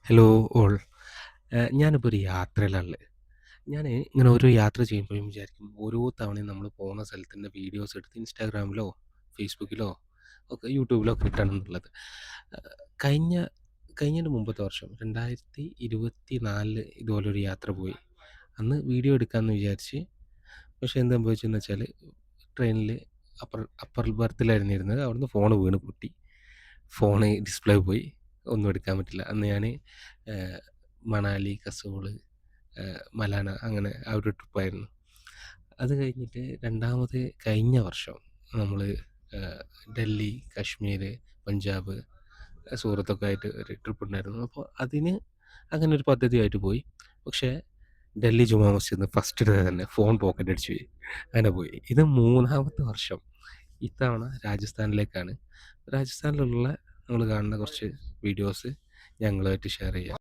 Hello all. ഞാനിപ്പോൾ ഒരു യാത്രയിലാണുള്ളത്. ഞാൻ ഇങ്ങനെ ഓരോ യാത്ര ചെയ്യുമ്പോഴും വിചാരിക്കും ഓരോ തവണയും നമ്മൾ പോകുന്ന സ്ഥലത്തിൻ്റെ വീഡിയോസ് എടുത്ത് ഇൻസ്റ്റാഗ്രാമിലോ ഫേസ്ബുക്കിലോ ഒക്കെ യൂട്യൂബിലോ ഒക്കെ ഇട്ടാണെന്നുള്ളത്. കഴിഞ്ഞ കഴിഞ്ഞതിൻ്റെ മുമ്പത്തെ വർഷം 2024 ഇതുപോലൊരു യാത്ര പോയി. അന്ന് വീഡിയോ എടുക്കാമെന്ന് വിചാരിച്ച്, പക്ഷേ എന്ത് സംഭവിച്ചെന്ന് വെച്ചാൽ ട്രെയിനിൽ അപ്പർ ബർത്തിലായിരുന്നു ഇരുന്നത്. അവിടുന്ന് ഫോണ് വീണ് പൊട്ടി. ഫോണ് ഡിസ്പ്ലേ പോയി. ഒന്നും എടുക്കാൻ പറ്റില്ല. അന്ന് ഞാൻ മണാലി, കസോൾ, മലാന അങ്ങനെ ആ ഒരു ട്രിപ്പായിരുന്നു. അത് കഴിഞ്ഞിട്ട് രണ്ടാമത് കഴിഞ്ഞ വർഷം നമ്മൾ ഡൽഹി, കാശ്മീർ, പഞ്ചാബ്, സൂറത്തൊക്കെ ആയിട്ട് ഒരു ട്രിപ്പ് ഉണ്ടായിരുന്നു. അപ്പോൾ അതിന് അങ്ങനെ ഒരു പദ്ധതിയായിട്ട് പോയി. പക്ഷേ ഡൽഹി ജുമാ മസ്ജിദിൽ ഫസ്റ്റ് ഡേ തന്നെ ഫോൺ പോക്കറ്റ് അടിച്ച് പോയി. അങ്ങനെ പോയി. ഇത് മൂന്നാമത്തെ വർഷം. ഇത്തവണ രാജസ്ഥാനിലേക്കാണ്. രാജസ്ഥാനിലുള്ള നമ്മൾ കാണുന്ന കുറച്ച് വീഡിയോസ് ഞങ്ങളുമായിട്ട് ഷെയർ ചെയ്യാം.